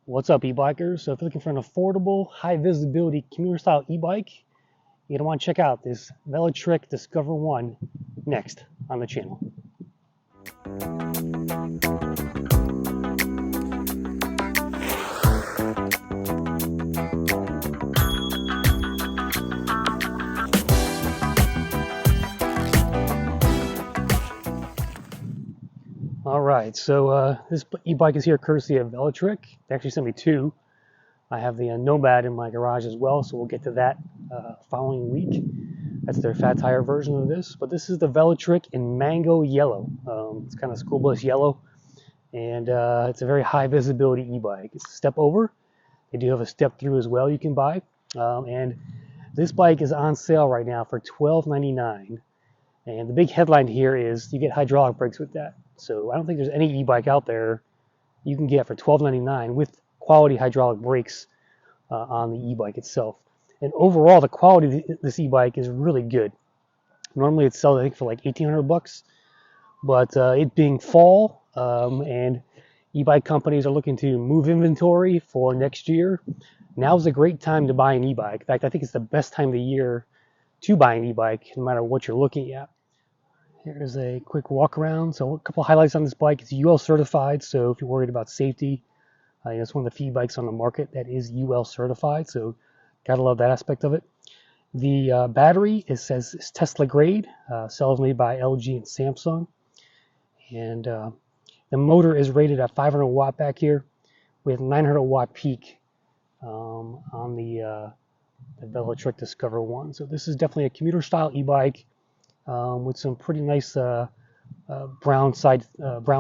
What's up, e-bikers? So if you're looking for an affordable, high visibility commuter style e-bike, you're gonna want to check out this Velotric Discover 1 next on the channel. All right, so this e-bike is here courtesy of Velotric. They actually sent me two. I have the Nomad in my garage as well, so we'll get to that following week. That's their fat tire version of this, but this is the Velotric in mango yellow. It's kind of school bus yellow, and it's a very high visibility e-bike. It's a step over. They do have a step through as well you can buy, and this bike is on sale right now for $12.99. And the big headline here is you get hydraulic brakes with that. So I don't think there's any e-bike out there you can get for $12.99 with quality hydraulic brakes on the e-bike itself. And overall, the quality of this e-bike is really good. Normally it sells, I think, for like $1,800, but it being fall and e-bike companies are looking to move inventory for next year, now's a great time to buy an e-bike. In fact, I think it's the best time of the year to buy an e-bike, no matter what you're looking at. Here's a quick walk around. So a couple of highlights on this bike. It's UL certified, so if you're worried about safety, it's one of the few bikes on the market that is UL certified, so gotta love that aspect of it. The battery, it says it's Tesla grade, cells made by LG and Samsung, and the motor is rated at 500 watt back here with 900 watt peak on the Velotric Discover 1. So this is definitely a commuter style e-bike with some pretty nice brown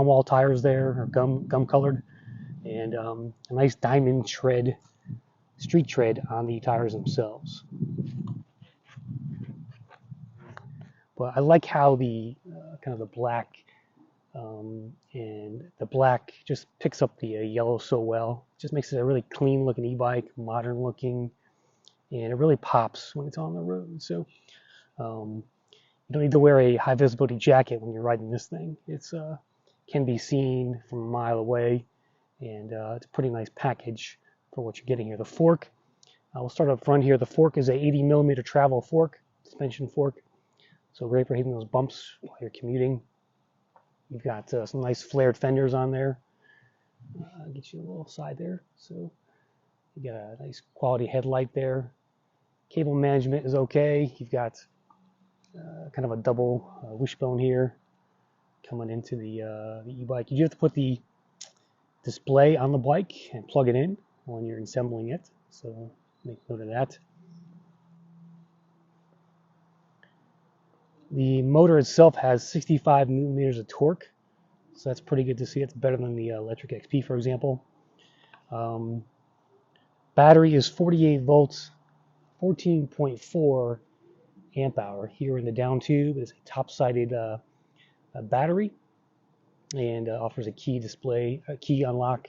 wall tires there, or gum colored, and a nice diamond tread, street tread on the tires themselves. But I like how the kind of the black and the black just picks up the yellow so well. It just makes it a really clean looking e-bike, modern looking, and it really pops when it's on the road. So you don't need to wear a high visibility jacket when you're riding this thing. It's can be seen from a mile away, and it's a pretty nice package for what you're getting here. The fork, we'll start up front here. The fork is a 80 millimeter travel fork, suspension fork, so great for hitting those bumps while you're commuting. You've got some nice flared fenders on there. Get you a little side there. So you got a nice quality headlight there. Cable management is okay. You've got kind of a double wishbone here coming into the e-bike. You do have to put the display on the bike and plug it in when you're assembling it, so make note of that. The motor itself has 65 newton meters of torque, so that's pretty good to see. It's better than the electric XP, for example. Battery is 48 volts, 14.4 amp hour. Here in the down tube is a top-sided battery, and offers a key display, a key unlock,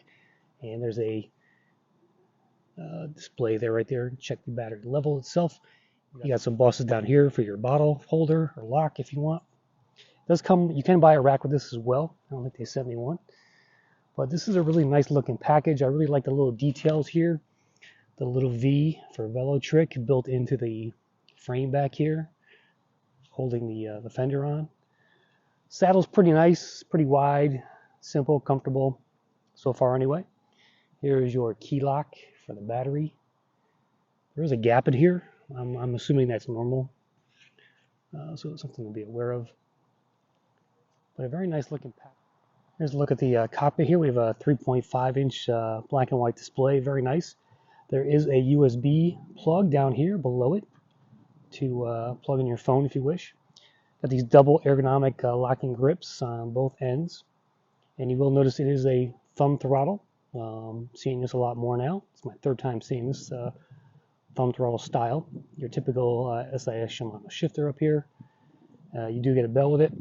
and there's a display there right there. Check the battery level itself. You got some bosses down here for your bottle holder or lock if you want. It does come, you can buy a rack with this as well. I don't think they sent me one, but this is a really nice looking package. I really like the little details here. The little V for Velotric built into the frame back here, holding the fender on. Saddle's pretty nice, pretty wide, simple, comfortable, so far anyway. Here is your key lock for the battery. There's a gap in here. I'm assuming that's normal, so it's something to be aware of. But a very nice looking pack. Here's a look at the cockpit here. We have a 3.5 inch black and white display, very nice. There is a USB plug down here below it to plug in your phone if you wish. Got these double ergonomic locking grips on both ends, and you will notice it is a thumb throttle. Seeing this a lot more now. It's my third time seeing this thumb throttle style. Your typical SIS Shimano shifter up here. You do get a bell with it.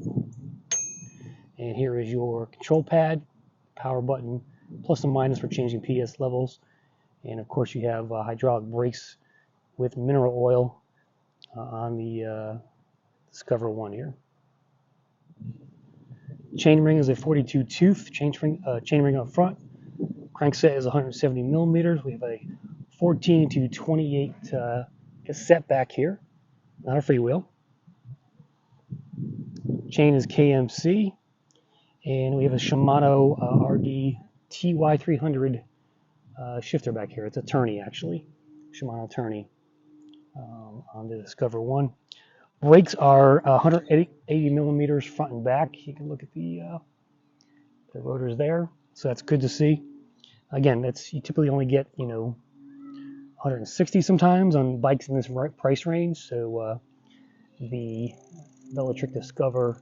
And here is your control pad, power button, plus and minus for changing PS levels. And of course you have hydraulic brakes with mineral oil on the Discover 1 here. Chainring is a 42 tooth chainring up front. Crankset is 170 millimeters. We have a 14 to 28 cassette back here, not a freewheel. Chain is KMC, and we have a Shimano RD TY300 shifter back here. It's a tourney, actually, Shimano tourney on the Discover 1. Brakes are 180 millimeters front and back. You can look at the rotors there, so that's good to see. Again, you typically only get 160 sometimes on bikes in this price range. So the Velotric Discover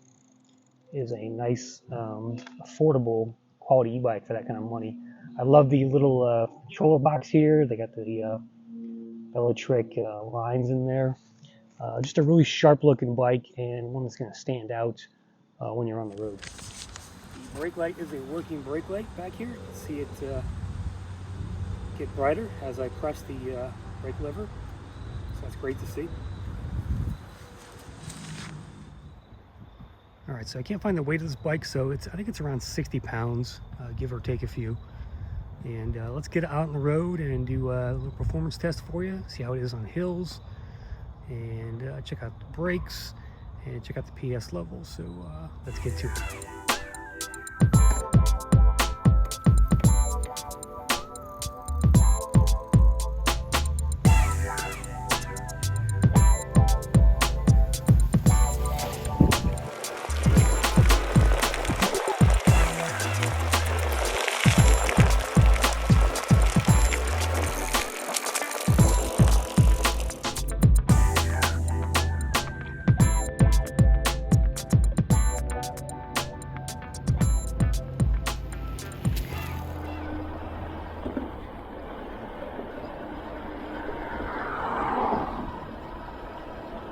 is a nice, affordable quality e-bike for that kind of money. I love the little controller box here. They got the Velotric lines in there. Just a really sharp looking bike, and one that's going to stand out when you're on the road. The brake light is a working brake light back here. You can see it get brighter as I press the brake lever, so that's great to see. All right, so I can't find the weight of this bike, so I think it's around 60 pounds, give or take a few. And let's get out on the road and do a little performance test for you, see how it is on hills, and check out the brakes and check out the PS levels. So let's get to it.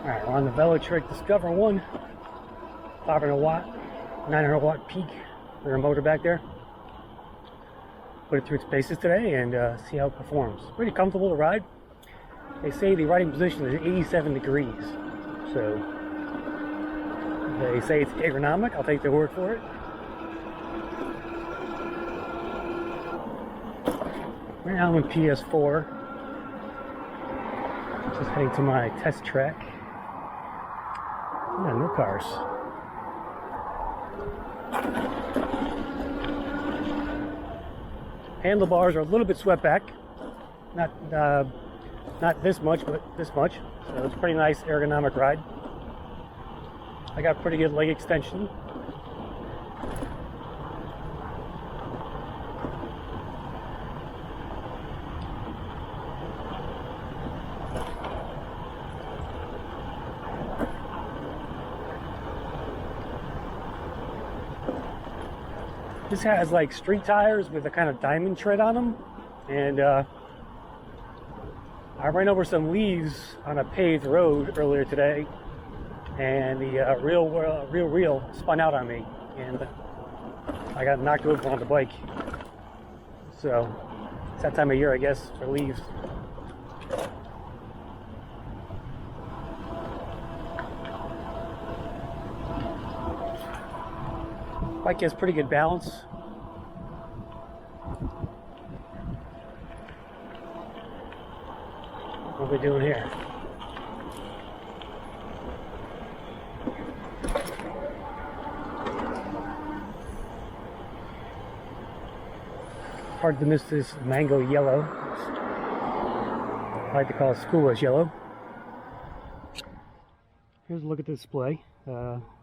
Alright, we're on the Velotric Discover 1, 500 watt, 900 watt peak rear motor back there. Put it through its paces today and see how it performs. Pretty comfortable to ride. They say the riding position is 87 degrees, so they say it's ergonomic. I'll take their word for it. Right now I'm in PS4, just heading to my test track. Yeah, no cars. Handlebars are a little bit swept back. Not this much, but this much. So it's a pretty nice ergonomic ride. I got pretty good leg extension. This has like street tires with a kind of diamond tread on them, and I ran over some leaves on a paved road earlier today, and the real wheel spun out on me, and I got knocked over on the bike. So it's that time of year, I guess, for leaves. Bike has pretty good balance. What are we doing here? Hard to miss this mango yellow. I like to call it schoolhouse yellow. Here's a look at the display.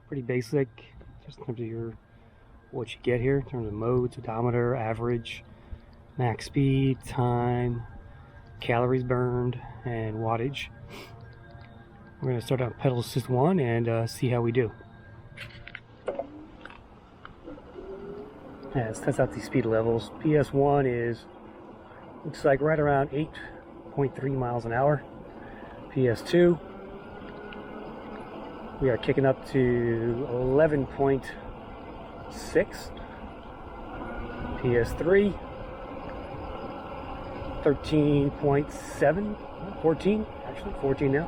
Pretty basic, just in terms of what you get here in terms of modes, odometer, average, max speed, time, calories burned, and wattage. We're going to start out pedal assist 1 and see how we do. Yeah, let's test out these speed levels. PS1 looks like right around 8.3 miles an hour. PS2, we are kicking up to 11.6. PS3, 13.7, 14, actually 14 now.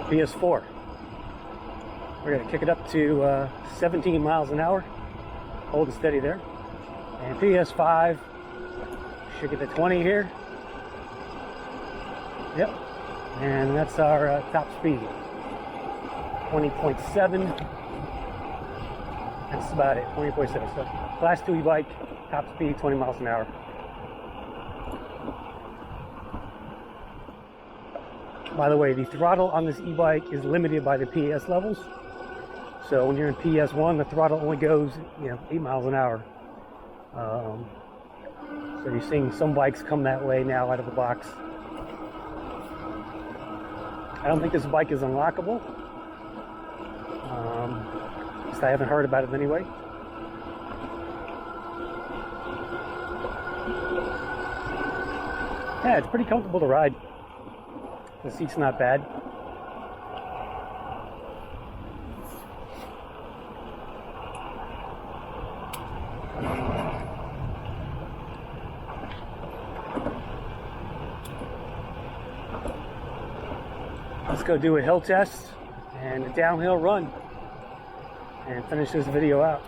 PS4, we're going to kick it up to 17 miles an hour, holding steady there. And PS5 should get the 20 here. Yep. And that's our top speed. 20.7. That's about it. 20.7. So Class 2 e-bike, top speed, 20 miles an hour. By the way, the throttle on this e-bike is limited by the PS levels. So when you're in PS1, the throttle only goes, 8 miles an hour. So you're seeing some bikes come that way now out of the box. I don't think this bike is unlockable. At least I haven't heard about it anyway. Yeah, it's pretty comfortable to ride. The seat's not bad. Let's go do a hill test and a downhill run and finish this video out.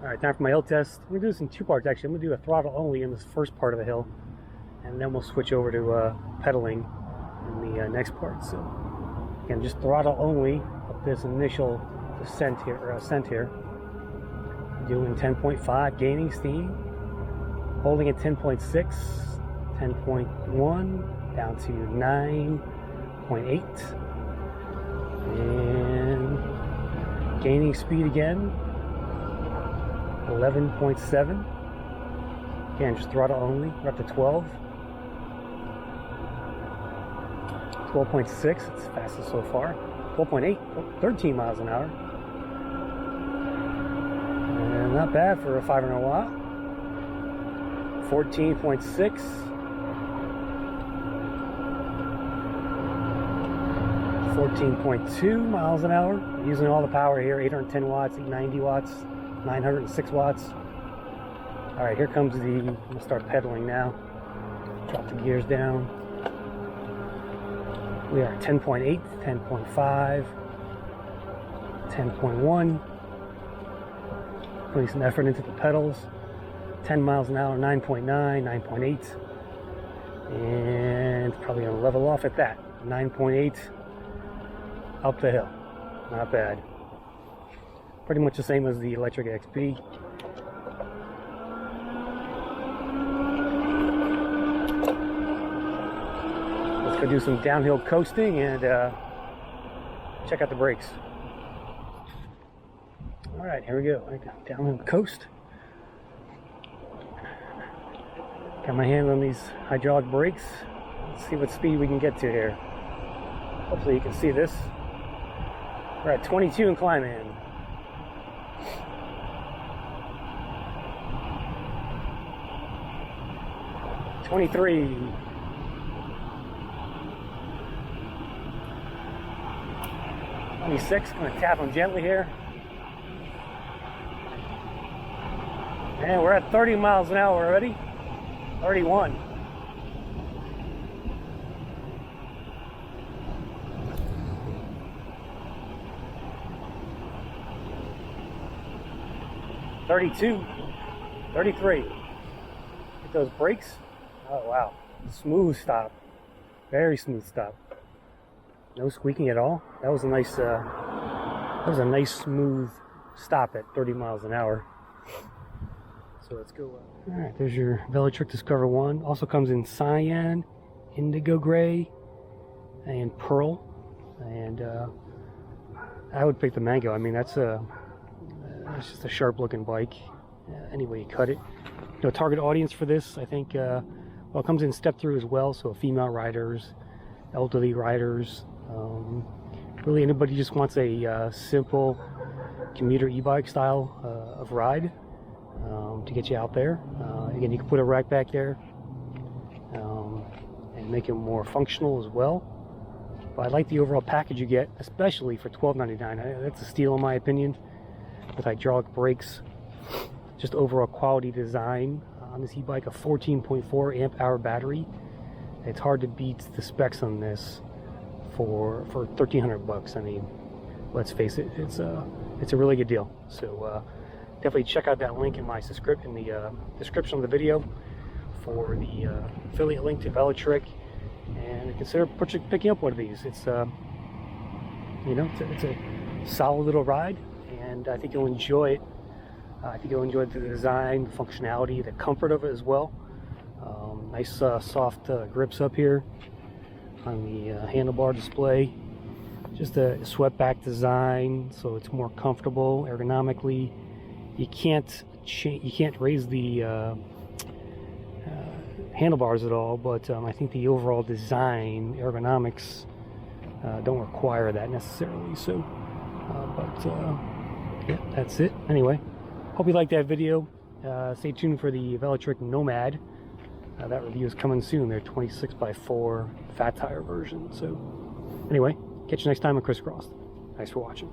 Alright, time for my hill test. I'm going to do this in two parts actually. I'm going to do a throttle only in this first part of the hill, and then we'll switch over to pedaling in the next part. So again, just throttle only up this initial ascent here. Doing 10.5, gaining steam, holding at 10.6, 10.1, down to 9.8, and gaining speed again, 11.7. Again, just throttle only. We're up to 12. 12.6, it's the fastest so far. 12.8, 13 miles an hour. And not bad for a 500 watt. 14.6. 14.2 miles an hour. Using all the power here, 810 watts, 890 watts, 906 watts. All right, here comes I'm gonna start pedaling now. Drop the gears down. We are 10.8, 10.5, 10.1. Putting some effort into the pedals. 10 miles an hour, 9.9, 9.8. And probably gonna level off at that. 9.8 up the hill. Not bad. Pretty much the same as the electric XP. Let's go do some downhill coasting and check out the brakes. All right, here we go. Downhill coast. Got my hand on these hydraulic brakes. Let's see what speed we can get to here. Hopefully you can see this. We're at 22 and climbing. $23. 26. Gonna tap them gently here. And we're at 30 miles an hour already. 31. $32. 33. Get those brakes. Oh wow. Smooth stop. Very smooth stop. No squeaking at all. That was a nice smooth stop at 30 miles an hour. So let's go. All right, there's your Velotric Discover 1. Also comes in cyan, indigo gray, and pearl. And I would pick the mango. I mean, that's just a sharp-looking bike. Any way you cut it. Target audience for this, I think. Well, it comes in step through as well. So female riders, elderly riders. Really, anybody just wants a simple commuter e-bike style of ride. To get you out there. Again, you can put a rack back there and make it more functional as well. But I like the overall package you get, especially for $12.99. That's a steal in my opinion. With hydraulic brakes, just overall quality design on this e-bike. A 14.4 amp hour battery. It's hard to beat the specs on this for 1,300 bucks. I mean, let's face it, it's a really good deal. So definitely check out that link in my description of the video for the affiliate link to Velotric, and consider picking up one of these. It's you know, it's a solid little ride, and I think you'll enjoy it. I think you'll enjoy the design, the functionality, the comfort of it as well. Nice soft grips up here on the handlebar display. Just a swept back design, so it's more comfortable ergonomically. You can't raise the handlebars at all, but I think the overall design, ergonomics, don't require that necessarily. So, yeah, that's it. Anyway, hope you liked that video. Stay tuned for the Velotric Nomad. That review is coming soon. They're 26x4 fat tire version. So, anyway, catch you next time on Crisscross. Thanks for watching.